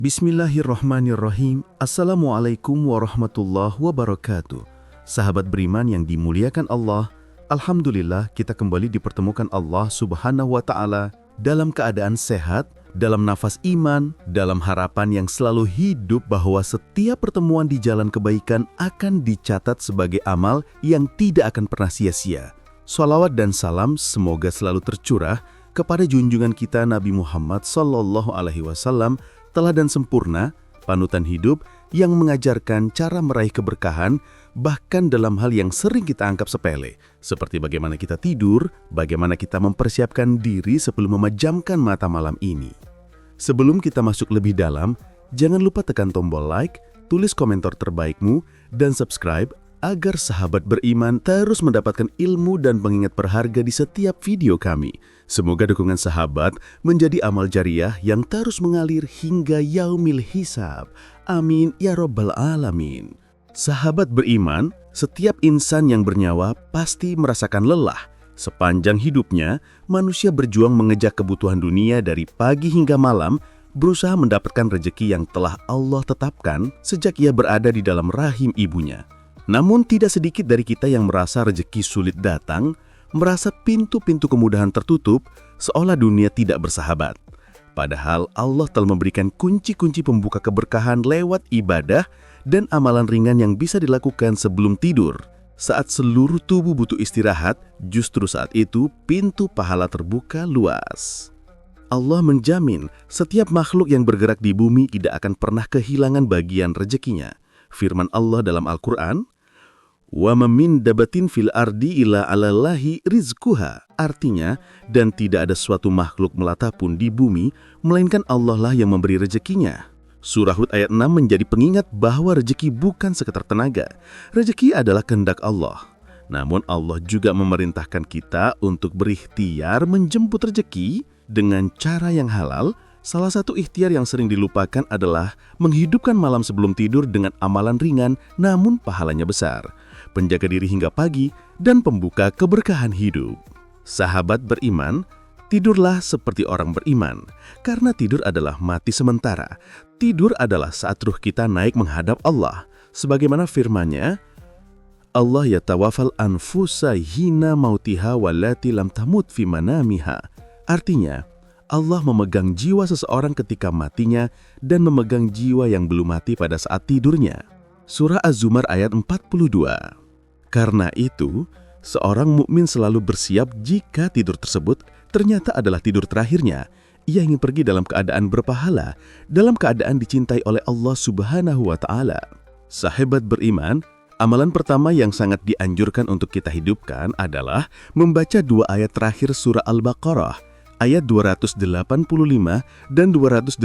Bismillahirrahmanirrahim. Assalamualaikum warahmatullahi wabarakatuh. Sahabat beriman yang dimuliakan Allah, Alhamdulillah kita kembali dipertemukan Allah Subhanahu wa Ta'ala dalam keadaan sehat, dalam nafas iman, dalam harapan yang selalu hidup bahwa setiap pertemuan di jalan kebaikan akan dicatat sebagai amal yang tidak akan pernah sia-sia. Shalawat dan salam semoga selalu tercurah kepada junjungan kita Nabi Muhammad SAW, teladan sempurna, panutan hidup yang mengajarkan cara meraih keberkahan bahkan dalam hal yang sering kita anggap sepele, seperti bagaimana kita tidur, bagaimana kita mempersiapkan diri sebelum memejamkan mata malam ini. Sebelum kita masuk lebih dalam, jangan lupa tekan tombol like, tulis komentar terbaikmu, dan subscribe agar sahabat beriman terus mendapatkan ilmu dan pengingat berharga di setiap video kami. Semoga dukungan sahabat menjadi amal jariah yang terus mengalir hingga yaumil hisab. Amin ya rabbal alamin. Sahabat beriman, setiap insan yang bernyawa pasti merasakan lelah. Sepanjang hidupnya, manusia berjuang mengejar kebutuhan dunia dari pagi hingga malam, berusaha mendapatkan rezeki yang telah Allah tetapkan sejak ia berada di dalam rahim ibunya. Namun tidak sedikit dari kita yang merasa rezeki sulit datang, merasa pintu-pintu kemudahan tertutup, seolah dunia tidak bersahabat. Padahal Allah telah memberikan kunci-kunci pembuka keberkahan lewat ibadah dan amalan ringan yang bisa dilakukan sebelum tidur. Saat seluruh tubuh butuh istirahat, justru saat itu pintu pahala terbuka luas. Allah menjamin setiap makhluk yang bergerak di bumi tidak akan pernah kehilangan bagian rezekinya. Firman Allah dalam Al-Quran, "Wa min dabatin fil ardi illa 'alallahi rizquha." Artinya, dan tidak ada suatu makhluk melata pun di bumi, melainkan Allah lah yang memberi rezekinya. Surah Hud ayat 6 menjadi pengingat bahwa rezeki bukan sekedar tenaga. Rezeki adalah kehendak Allah. Namun Allah juga memerintahkan kita untuk berikhtiar menjemput rezeki dengan cara yang halal. Salah satu ikhtiar yang sering dilupakan adalah menghidupkan malam sebelum tidur dengan amalan ringan namun pahalanya besar, penjaga diri hingga pagi, dan pembuka keberkahan hidup. Sahabat beriman, tidurlah seperti orang beriman, karena tidur adalah mati sementara. Tidur adalah saat ruh kita naik menghadap Allah. Sebagaimana firman-Nya, Allah yatawafal anfusa hina mautiha wallati lam tamut fi manamiha. Artinya, Allah memegang jiwa seseorang ketika matinya dan memegang jiwa yang belum mati pada saat tidurnya. Surah Az-Zumar ayat 42. Karena itu, seorang mukmin selalu bersiap jika tidur tersebut ternyata adalah tidur terakhirnya. Ia ingin pergi dalam keadaan berpahala, dalam keadaan dicintai oleh Allah Subhanahu wa Ta'ala. Sahabat beriman, amalan pertama yang sangat dianjurkan untuk kita hidupkan adalah membaca dua ayat terakhir surah Al-Baqarah, ayat 285 dan 286.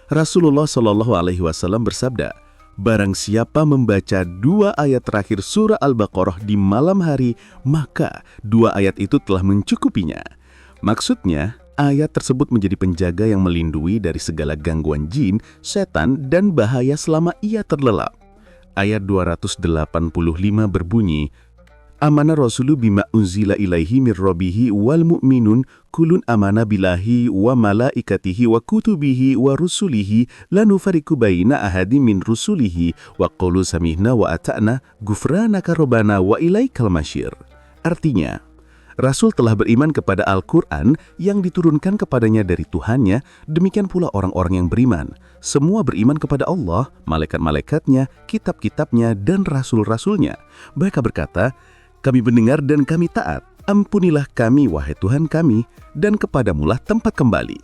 Rasulullah Shallallahu Alaihi Wasallam bersabda, "Barang siapa membaca dua ayat terakhir surah Al-Baqarah di malam hari, maka dua ayat itu telah mencukupinya." Maksudnya, ayat tersebut menjadi penjaga yang melindungi dari segala gangguan jin, setan, dan bahaya selama ia terlelap. Ayat 285 berbunyi, "Amana rasulu bima unzila ilaihi mir rabbihi wal mu'minun kulun amana billahi wa malaikatihi wa kutubihi wa rusulihi la nufariqu baina ahadin min rusulihi wa qalu samihna wa ata'na ghufranaka rabbana wa ilaikal masyir." Artinya, Rasul telah beriman kepada Al-Quran yang diturunkan kepadanya dari Tuhannya, demikian pula orang-orang yang beriman. Semua beriman kepada Allah, malaikat-malaikatnya, kitab-kitabnya, dan rasul-rasulnya. Mereka berkata, "Kami mendengar dan kami taat. Ampunilah kami, wahai Tuhan kami, dan kepadamulah tempat kembali."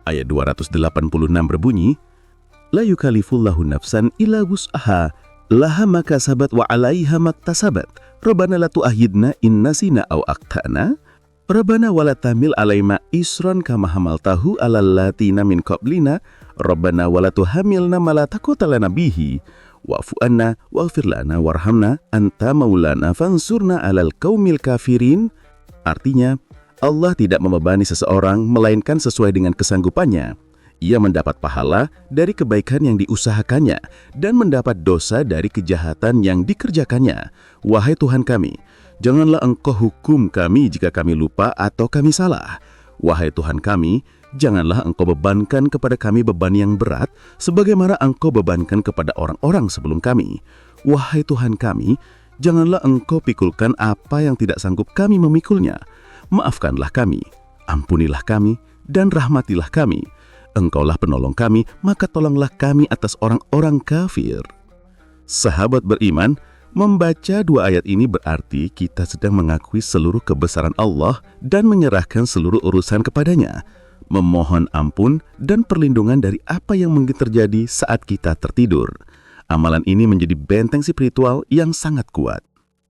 Ayat 286 berbunyi, "La yukallifullahu nafsan illa wus'aha, laha ma kasabat wa 'alaiha maktasabat. Rabbana la tu'akhidna in nasina aw akhtana. Rabbana wa la tahmil 'alaina isran kama hamaltahu 'alal latina min qablina. Rabbana wa la tuhammilna ma la taqata lana bihi. Wa'fu anna waghfir lana warhamna anta maulana fansurna 'alal qaumil kafirin." Artinya, Allah tidak membebani seseorang melainkan sesuai dengan kesanggupannya. Ia mendapat pahala dari kebaikan yang diusahakannya dan mendapat dosa dari kejahatan yang dikerjakannya. Wahai Tuhan kami, janganlah Engkau hukum kami jika kami lupa atau kami salah. Wahai Tuhan kami, Janganlah engkau bebankan kepada kami beban yang berat, sebagaimana engkau bebankan kepada orang-orang sebelum kami. Wahai Tuhan kami, janganlah engkau pikulkan apa yang tidak sanggup kami memikulnya. Maafkanlah kami, ampunilah kami, dan rahmatilah kami. Engkaulah penolong kami, maka tolonglah kami atas orang-orang kafir. Sahabat beriman, membaca dua ayat ini berarti kita sedang mengakui seluruh kebesaran Allah dan menyerahkan seluruh urusan kepadanya, memohon ampun dan perlindungan dari apa yang mungkin terjadi saat kita tertidur. Amalan ini menjadi benteng spiritual yang sangat kuat.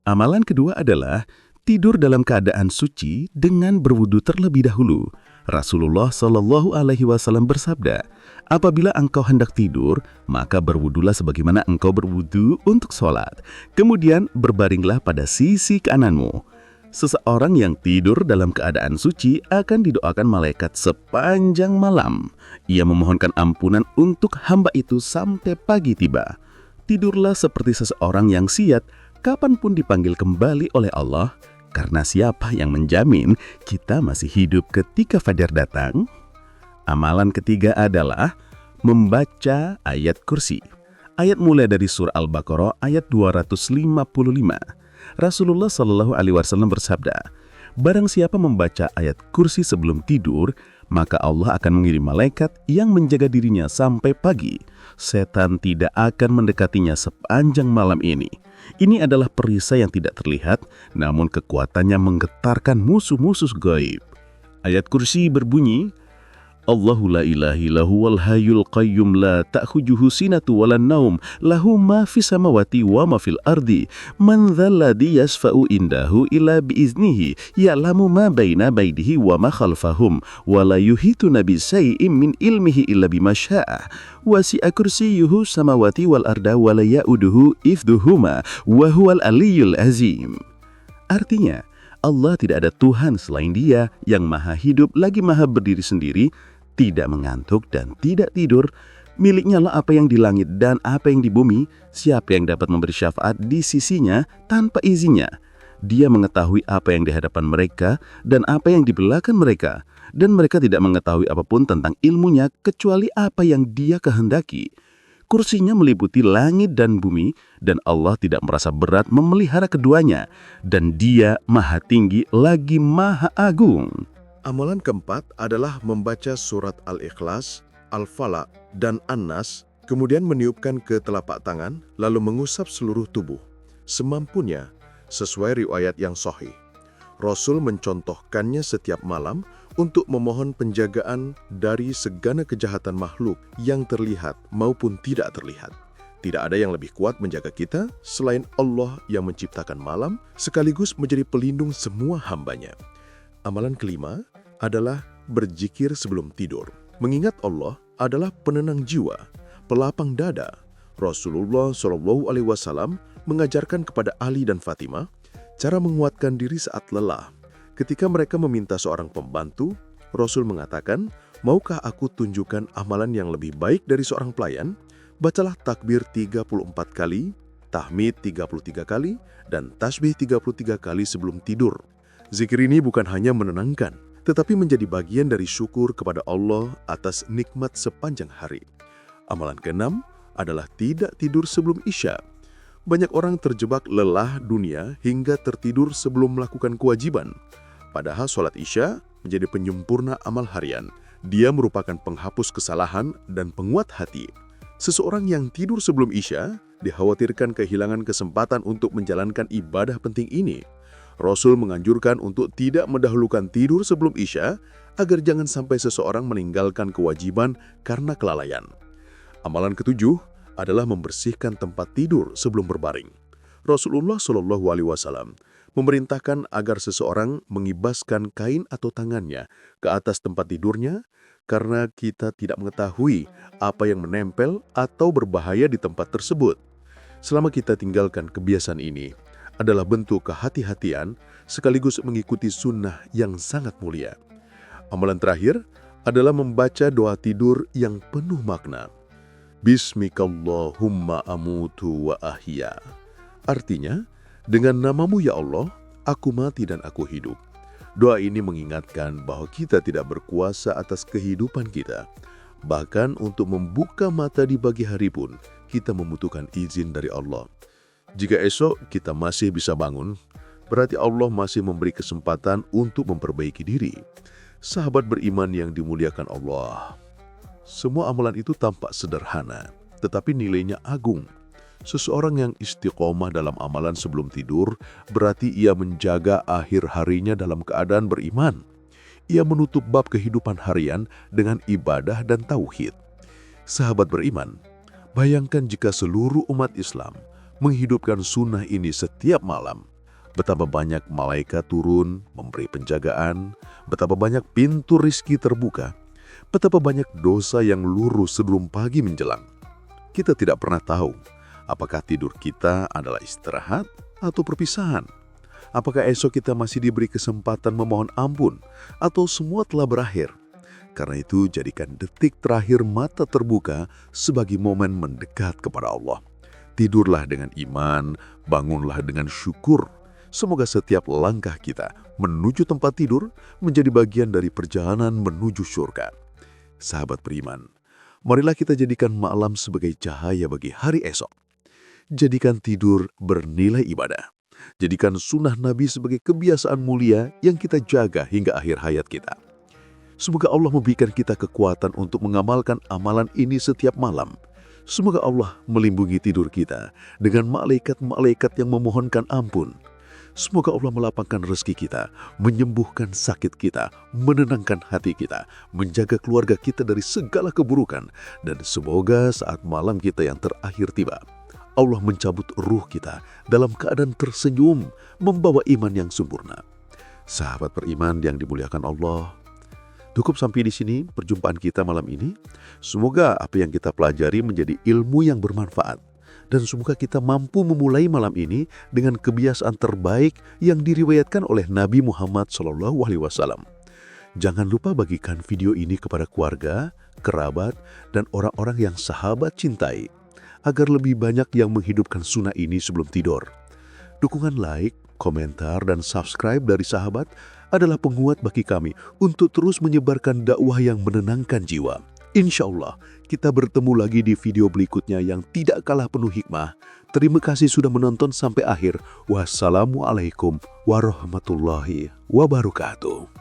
Amalan kedua adalah tidur dalam keadaan suci dengan berwudu terlebih dahulu. Rasulullah Shallallahu Alaihi Wasallam bersabda, apabila engkau hendak tidur, maka berwudulah sebagaimana engkau berwudu untuk sholat. Kemudian berbaringlah pada sisi kananmu. Seseorang yang tidur dalam keadaan suci akan didoakan malaikat sepanjang malam. Ia memohonkan ampunan untuk hamba itu sampai pagi tiba. Tidurlah seperti seseorang yang siat kapanpun dipanggil kembali oleh Allah, karena siapa yang menjamin kita masih hidup ketika fajar datang? Amalan ketiga adalah membaca ayat kursi. Ayat mulai dari surah Al-Baqarah ayat 255. Rasulullah Shallallahu Alaihi Wasallam bersabda, barang siapa membaca ayat kursi sebelum tidur, maka Allah akan mengirim malaikat yang menjaga dirinya sampai pagi. Setan tidak akan mendekatinya sepanjang malam ini. Ini adalah perisai yang tidak terlihat, namun kekuatannya menggetarkan musuh-musuh gaib. Ayat kursi berbunyi, Allahu la ilaha illahu wal hayyul qayyum la ta'khujuhu sinatu walan naum lahu ma fis samawati wa ma fil ardi man dzalladzi yasfa'u indahu illa biiznihi ya'lamu ma baina baidihi wa ma khalfahum wa la yuhituna bi syai'in min ilmihi illa bima syaa wasi'a kursiyyuhu samawati wal arda wa la ya'uduhu ifduhuma wa huwal aliyyul azim. Artinya, Allah tidak ada Tuhan selain Dia yang maha hidup lagi maha berdiri sendiri, tidak mengantuk dan tidak tidur. Miliknya lah apa yang di langit dan apa yang di bumi. Siapa yang dapat memberi syafaat di sisinya tanpa izinnya? Dia mengetahui apa yang di hadapan mereka dan apa yang di belakang mereka. Dan mereka tidak mengetahui apapun tentang ilmunya kecuali apa yang Dia kehendaki. Kursinya meliputi langit dan bumi, dan Allah tidak merasa berat memelihara keduanya. Dan Dia maha tinggi lagi maha agung. Amalan keempat adalah membaca surat Al-Ikhlas, Al-Falaq, dan An-Nas, kemudian meniupkan ke telapak tangan, lalu mengusap seluruh tubuh, semampunya, sesuai riwayat yang sahih. Rasul mencontohkannya setiap malam untuk memohon penjagaan dari segala kejahatan makhluk yang terlihat maupun tidak terlihat. Tidak ada yang lebih kuat menjaga kita selain Allah yang menciptakan malam, sekaligus menjadi pelindung semua hambanya. Amalan kelima adalah berzikir sebelum tidur. Mengingat Allah adalah penenang jiwa, pelapang dada. Rasulullah Shallallahu Alaihi Wasallam mengajarkan kepada Ali dan Fatimah cara menguatkan diri saat lelah. Ketika mereka meminta seorang pembantu, Rasul mengatakan, maukah aku tunjukkan amalan yang lebih baik dari seorang pelayan? Bacalah takbir 34 kali, tahmid 33 kali, dan tasbih 33 kali sebelum tidur. Zikir ini bukan hanya menenangkan, tetapi menjadi bagian dari syukur kepada Allah atas nikmat sepanjang hari. Amalan keenam adalah tidak tidur sebelum Isya. Banyak orang terjebak lelah dunia hingga tertidur sebelum melakukan kewajiban. Padahal sholat Isya menjadi penyempurna amal harian. Dia merupakan penghapus kesalahan dan penguat hati. Seseorang yang tidur sebelum Isya dikhawatirkan kehilangan kesempatan untuk menjalankan ibadah penting ini. Rasul menganjurkan untuk tidak mendahulukan tidur sebelum Isya agar jangan sampai seseorang meninggalkan kewajiban karena kelalaian. Amalan ketujuh adalah membersihkan tempat tidur sebelum berbaring. Rasulullah Shallallahu Alaihi Wasallam memerintahkan agar seseorang mengibaskan kain atau tangannya ke atas tempat tidurnya karena kita tidak mengetahui apa yang menempel atau berbahaya di tempat tersebut. Selama kita tinggalkan kebiasaan ini, adalah bentuk kehati-hatian sekaligus mengikuti sunnah yang sangat mulia. Amalan terakhir adalah membaca doa tidur yang penuh makna. Bismikallahumma amutu wa ahya. Artinya, dengan namamu ya Allah, aku mati dan aku hidup. Doa ini mengingatkan bahwa kita tidak berkuasa atas kehidupan kita. Bahkan untuk membuka mata di pagi hari pun, kita membutuhkan izin dari Allah. Jika esok kita masih bisa bangun, berarti Allah masih memberi kesempatan untuk memperbaiki diri. Sahabat beriman yang dimuliakan Allah, semua amalan itu tampak sederhana, tetapi nilainya agung. Seseorang yang istiqomah dalam amalan sebelum tidur, berarti ia menjaga akhir harinya dalam keadaan beriman. Ia menutup bab kehidupan harian dengan ibadah dan tauhid. Sahabat beriman, bayangkan jika seluruh umat Islam menghidupkan sunnah ini setiap malam. Betapa banyak malaikat turun, memberi penjagaan, betapa banyak pintu rizki terbuka, betapa banyak dosa yang lurus sebelum pagi menjelang. Kita tidak pernah tahu apakah tidur kita adalah istirahat atau perpisahan. Apakah esok kita masih diberi kesempatan memohon ampun atau semua telah berakhir. Karena itu jadikan detik terakhir mata terbuka sebagai momen mendekat kepada Allah. Tidurlah dengan iman, bangunlah dengan syukur. Semoga setiap langkah kita menuju tempat tidur menjadi bagian dari perjalanan menuju surga. Sahabat beriman, marilah kita jadikan malam sebagai cahaya bagi hari esok. Jadikan tidur bernilai ibadah. Jadikan sunnah Nabi sebagai kebiasaan mulia yang kita jaga hingga akhir hayat kita. Semoga Allah memberikan kita kekuatan untuk mengamalkan amalan ini setiap malam. Semoga Allah melindungi tidur kita dengan malaikat-malaikat yang memohonkan ampun. Semoga Allah melapangkan rezeki kita, menyembuhkan sakit kita, menenangkan hati kita, menjaga keluarga kita dari segala keburukan, dan semoga saat malam kita yang terakhir tiba, Allah mencabut ruh kita dalam keadaan tersenyum, membawa iman yang sempurna. Sahabat beriman yang dimuliakan Allah, cukup sampai di sini perjumpaan kita malam ini. Semoga apa yang kita pelajari menjadi ilmu yang bermanfaat. Dan semoga kita mampu memulai malam ini dengan kebiasaan terbaik yang diriwayatkan oleh Nabi Muhammad SAW. Jangan lupa bagikan video ini kepada keluarga, kerabat, dan orang-orang yang sahabat cintai, agar lebih banyak yang menghidupkan sunnah ini sebelum tidur. Dukungan like, komentar, dan subscribe dari sahabat adalah penguat bagi kami untuk terus menyebarkan dakwah yang menenangkan jiwa. Insya Allah, kita bertemu lagi di video berikutnya yang tidak kalah penuh hikmah. Terima kasih sudah menonton sampai akhir. Wassalamualaikum warahmatullahi wabarakatuh.